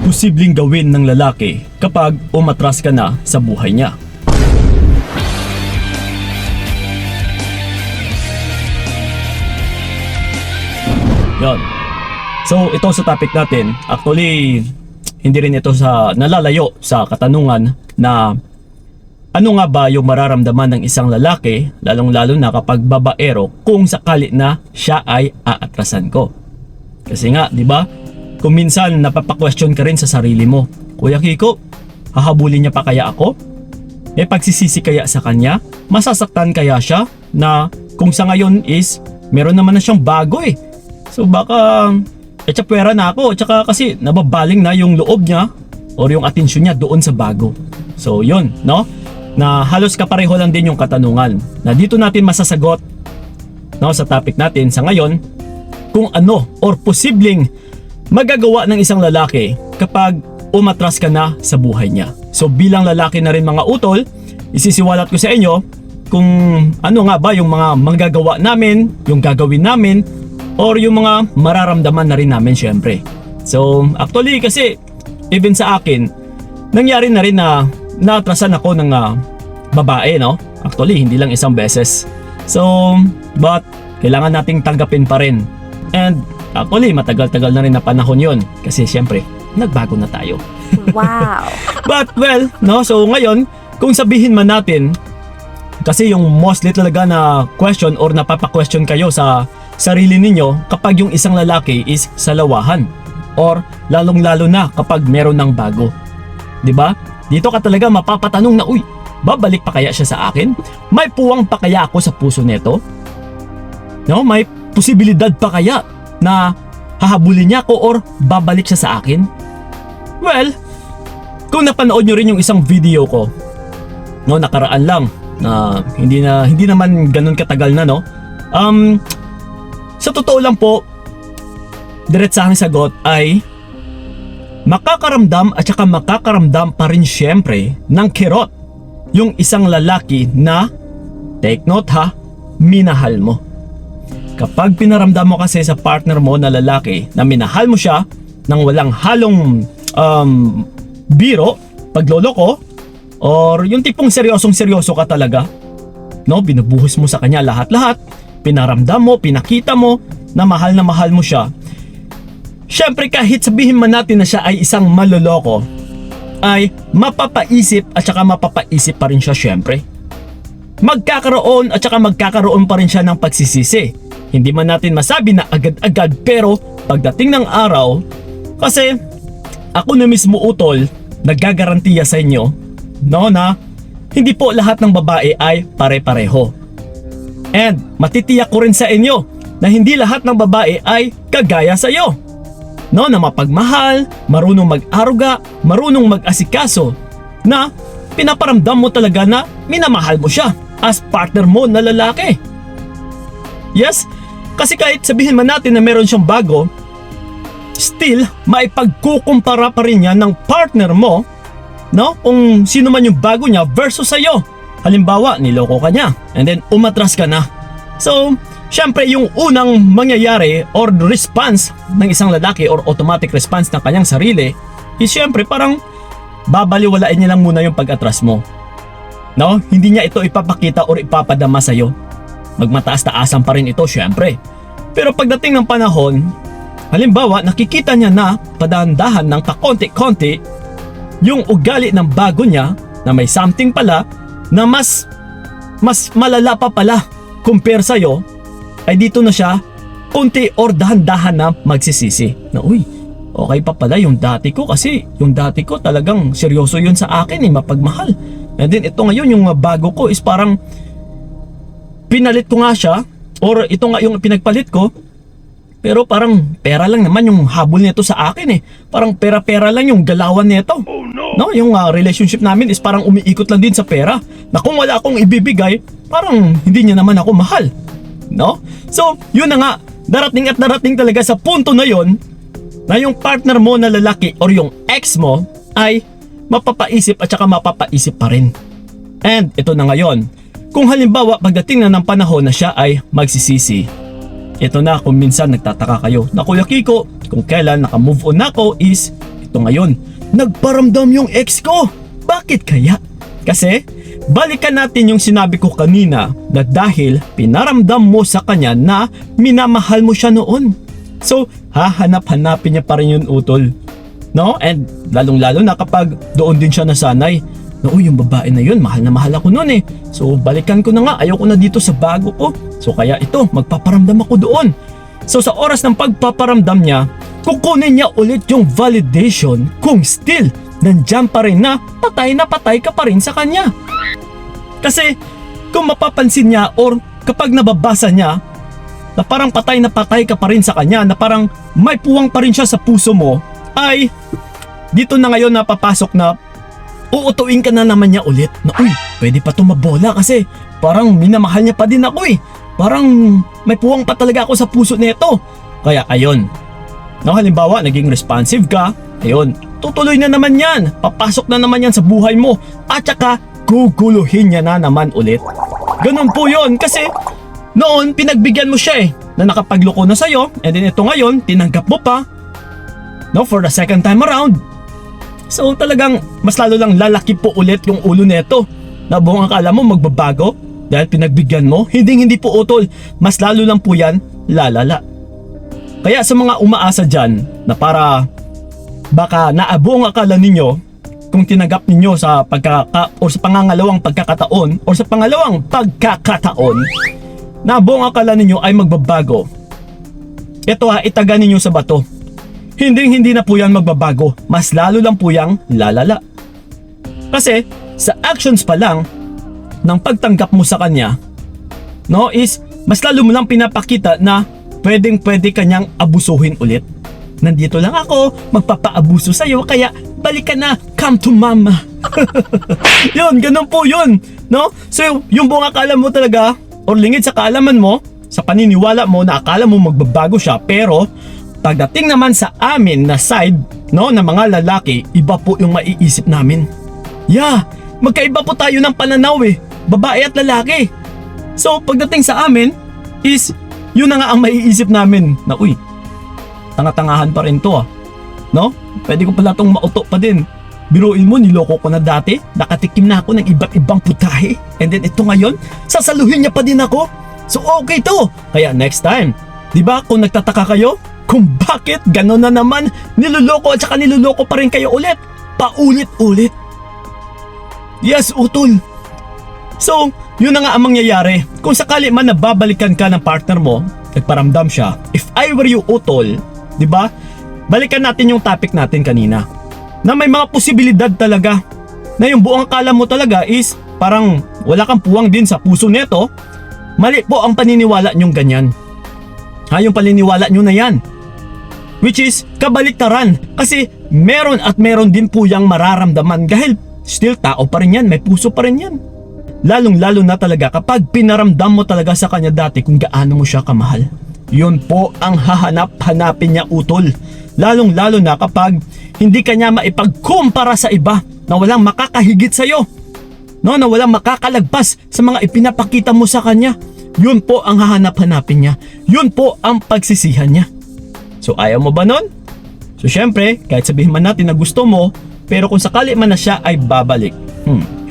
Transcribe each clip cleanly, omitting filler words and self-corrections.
posibleng gawin ng lalaki kapag umatras ka na sa buhay niya? Yon. So ito sa topic natin, actually hindi rin ito sa nalalayo sa katanungan na ano nga ba yung mararamdaman ng isang lalaki, lalong-lalo na kapag babaero, kung sakali na siya ay aatrasan ko. Kasi nga, di ba? Kung minsan napapa-question ka rin sa sarili mo, Kuya Kiko, hahabulin niya pa kaya ako? May pagsisisi kaya sa kanya? Masasaktan kaya siya na kung sa ngayon is meron naman na siyang bago eh. So baka pwera na ako, tsaka kasi nababaling na yung loob niya or yung atensyon niya doon sa bago. So yun, no? Na halos kapareho lang din yung katanungan. Na dito natin masasagot, no, sa topic natin sa ngayon, kung ano or posibleng magagawa ng isang lalaki kapag umatras ka na sa buhay niya. So bilang lalaki na rin mga utol, isisiwalat ko sa inyo kung ano nga ba yung mga magagawa namin, yung gagawin namin, or yung mga mararamdaman na rin namin syempre. So actually kasi even sa akin, nangyari na rin na naatrasan ako ng babae, no? Actually hindi lang isang beses. So but kailangan nating tanggapin pa rin. And actually matagal-tagal na rin na panahon yun. Kasi syempre nagbago na tayo. Wow. But well, no? So ngayon, kung sabihin man natin, kasi yung mostly talaga na question or napapa-question kayo sa sarili ninyo kapag yung isang lalaki is salawahan or lalong-lalo na kapag meron ng bago. 'Di ba? Dito ka talaga mapapatanong na, uy, babalik pa kaya siya sa akin? May puwang pa kaya ako sa puso nito? No, may posibilidad pa kaya na hahabulin niya ako or babalik siya sa akin? Well, kung napanood nyo rin yung isang video ko, no, nakaraan lang, na hindi naman ganun katagal na, no? Sa totoo lang po, diretsahang sagot ay makakaramdam at saka makakaramdam pa rin syempre ng kirot yung isang lalaki na, take note ha, minahal mo. Kapag pinaramdam mo kasi sa partner mo na lalaki na minahal mo siya nang walang halong biro, pagloloko, or yung tipong seryosong-seryoso ka talaga, no, binubuhos mo sa kanya lahat-lahat, pinaramdam mo, pinakita mo na mahal mo siya. Syempre kahit sabihin man natin na siya ay isang maloloko, ay mapapaisip at saka mapapaisip pa rin siya syempre. Magkakaroon at saka magkakaroon pa rin siya ng pagsisisi. Hindi man natin masabi na agad-agad, pero pagdating ng araw, kasi ako na mismo utol, naggagarantiya sa inyo, no, na hindi po lahat ng babae ay pare-pareho. And matitiyak ko rin sa inyo na hindi lahat ng babae ay kagaya sa iyo. No, na mapagmahal, marunong mag-aruga, marunong mag-asikaso, na pinaparamdam mo talaga na minamahal mo siya as partner mo na lalaki. Yes, kasi kahit sabihin man natin na meron siyang bago, still maipagkukumpara pa rin niya ng partner mo, no, kung sino man yung bago niya versus sa'yo. Halimbawa, niloko ka niya and then umatras ka na. So, syempre yung unang mangyayari or response ng isang lalaki or automatic response ng kanyang sarili is syempre parang babaliwalain niya lang muna yung pag-atras mo. No? Hindi niya ito ipapakita or ipapadama sa'yo. Magmataas-taasan pa rin ito syempre. Pero pagdating ng panahon, halimbawa nakikita niya na padahan-dahan ng kakonti-konti yung ugali ng bago niya na may something pala na mas malala pa pala compare sa'yo, ay dito na siya konti or dahan-dahan na magsisisi na, uy, okay pa pala yung dati ko, kasi yung dati ko talagang seryoso yun sa akin, mapagmahal. And then ito ngayon yung bago ko is parang pinalit ko nga siya, or ito nga yung pinagpalit ko, pero parang pera lang naman yung habol nito sa akin Parang pera-pera lang yung galawan nito. Oh, no, yung relationship namin is parang umiikot lang din sa pera. Na kung wala akong ibibigay, parang hindi niya naman ako mahal. No? So, yun na nga, darating at darating talaga sa punto na yon na yung partner mo na lalaki or yung ex mo ay mapapaisip at saka mapapaisip pa rin. And ito na ngayon, kung halimbawa pagdating na ng panahon na siya ay magsisisi, ito na kung minsan nagtataka kayo na, Kuya Kiko, kung kailan naka-move on na ako is eto ngayon, nagparamdam yung ex ko. Bakit kaya? Kasi balikan natin yung sinabi ko kanina na dahil pinaramdam mo sa kanya na minamahal mo siya noon. So hahanap-hanapin niya pa rin yun, utol. No? And lalong-lalo na kapag doon din siya nasanay na yung babae na yun, mahal na mahal ako noon eh. So balikan ko na nga, ayoko na dito sa bago ko. So kaya ito, magpaparamdam ako doon. So sa oras ng pagpaparamdam niya, kukunin niya ulit yung validation kung still nandiyan pa rin na patay ka pa rin sa kanya. Kasi kung mapapansin niya or kapag nababasa niya na parang patay ka pa rin sa kanya, na parang may puwang pa rin siya sa puso mo, ay dito na ngayon napapasok na uutuin ka na naman niya ulit na pwede pa tumabola kasi parang minamahal niya pa din ako eh. Parang may puwang pa talaga ako sa puso nito. Kaya ayun, halimbawa naging responsive ka, ayun, tutuloy na naman yan, papasok na naman yan sa buhay mo, at saka guguluhin niya na naman ulit. Ganun po yun, kasi noon pinagbigyan mo siya na nakapagloko na sa'yo, and then ito ngayon, tinanggap mo pa, for the second time around. So talagang mas lalo lang lalaki po ulit yung ulo nito, na buong akala mo magbabago dahil pinagbigyan mo. Hindi po, utol, mas lalo lang po yan lalala. Kaya sa mga umaasa dyan na para baka naabuong akala ninyo kung tinanggap ninyo sa sa pangangalawang pagkakataon o sa pangalawang pagkakataon, naabuong akala ninyo ay magbabago. Ito itaga ninyo sa bato. Hindi na po yan magbabago, mas lalo lang po yang lalala. Kasi sa actions pa lang ng pagtanggap mo sa kanya, is mas lalo mo lang pinapakita na pwede kanyang abusuhin ulit. Nandito lang ako, magpapaabuso sa'yo, kaya balik ka na, come to mama. Yun, ganun po yun. So yung buong akala mo talaga, or lingid sa kaalaman mo, sa paniniwala mo na akala mo magbabago siya, pero pagdating naman sa amin na side, na mga lalaki, iba po yung maiisip namin. Magkaiba po tayo ng pananaw babae at lalaki. So pagdating sa amin is yun na nga ang maiisip namin na tanga-tangahan pa rin to pwede ko pala tong mauto pa din. Biruin mo, niloko ko na dati, nakatikim na ako ng iba't ibang putahe, and then ito ngayon sasaluhin niya pa din ako. So okay to. Kaya next time, diba, kung nagtataka kayo kung bakit gano'n na naman niluloko at saka niluloko pa rin kayo ulit, paulit-ulit. Yes, utol. So yun na nga ang mangyayari. Kung sakali man nababalikan ka ng partner mo, nagparamdam siya, if I were you, utol, diba, balikan natin yung topic natin kanina, na may mga posibilidad talaga na yung buong akala mo talaga is parang wala kang puwang din sa puso neto. Mali po ang paniniwala nyong ganyan. Yung paniniwala nyo na yan, which is kabaliktaran, kasi meron at meron din po yung mararamdaman dahil still tao pa rin yan, may puso pa rin yan. Lalong-lalo na talaga kapag pinaramdam mo talaga sa kanya dati kung gaano mo siya kamahal. Yun po ang hahanap-hanapin niya, utol. Lalong-lalo na kapag hindi kanya maipagkumpara sa iba na walang makakahigit sa'yo, na walang makakalagpas sa mga ipinapakita mo sa kanya. Yun po ang hahanap-hanapin niya. Yun po ang pagsisihan niya. So ayaw mo ba nun? So syempre, kahit sabihin man natin na gusto mo, pero kung sakali man na siya ay babalik,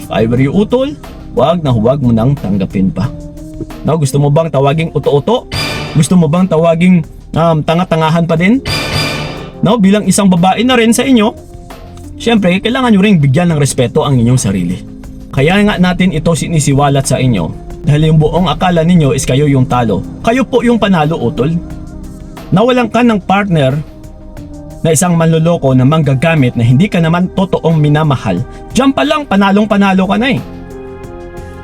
if I were you, utol, huwag mo nang tanggapin pa. Gusto mo bang tawaging uto-uto? Gusto mo bang tawaging tanga-tangahan pa din? Bilang isang babae na rin sa inyo, syempre kailangan nyo ring bigyan ng respeto ang inyong sarili. Kaya nga natin ito sinisiwalat sa inyo, dahil yung buong akala ninyo is kayo yung talo. Kayo po yung panalo, utol. Nawalan ka ng partner na isang manloloko na manggagamit na hindi ka naman totoong minamahal. Diyan pa lang panalong-panalo ka na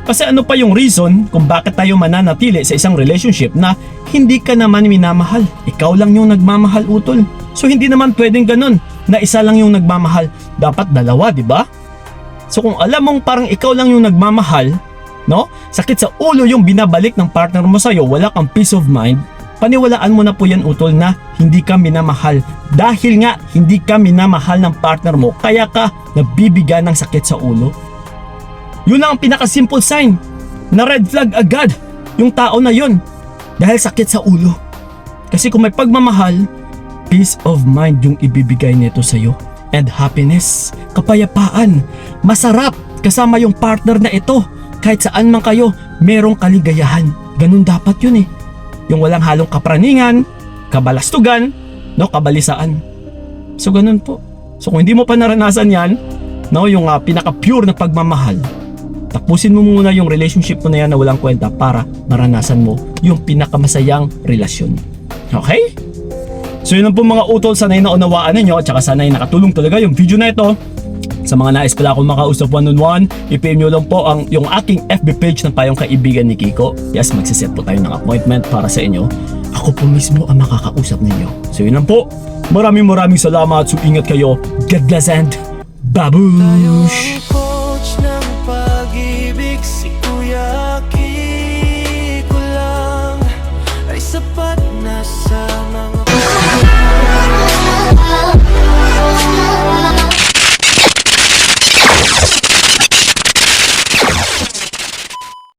Kasi ano pa yung reason kung bakit tayo mananatili sa isang relationship na hindi ka naman minamahal? Ikaw lang yung nagmamahal, utol. So hindi naman pwedeng ganun na isa lang yung nagmamahal. Dapat dalawa, di ba? So kung alam mong parang ikaw lang yung nagmamahal, sakit sa ulo yung binabalik ng partner mo sa'yo, wala kang peace of mind, paniwalaan mo na po yan, utol, na hindi ka minamahal. Dahil nga hindi ka minamahal ng partner mo, kaya ka nabibigyan ng sakit sa ulo. Yun ang pinaka-simple sign na red flag agad yung tao na yun, dahil sakit sa ulo. Kasi kung may pagmamahal, peace of mind yung ibibigay nito sa'yo. and happiness, kapayapaan, masarap kasama yung partner na ito. Kahit saan man kayo, merong kaligayahan. Ganun dapat yun eh. Yung walang halong kapraningan, kabalastugan, no, kabalisaan. So ganun po. So kung hindi mo pa naranasan yan, no, yung pinaka-pure na pagmamahal, tapusin mo muna yung relationship mo na yan na walang kwenta para maranasan mo yung pinakamasayang relasyon. Okay? So yun ang po mga utol, sanay na unawaan ninyo at saka sanay nakatulong talaga yung video na ito. Sa mga nais pala akong makausap one-on-one, i-PM nyo lang po yung aking FB page ng Payong Kaibigan ni Kiko. Yes, magsiset po tayo ng appointment para sa inyo. Ako po mismo ang makakausap ninyo. So yun lang po. Maraming salamat. So ingat kayo. God bless and babush! Coach ng pag-ibig, si Kuya Kiko lang ay sapat na sa mga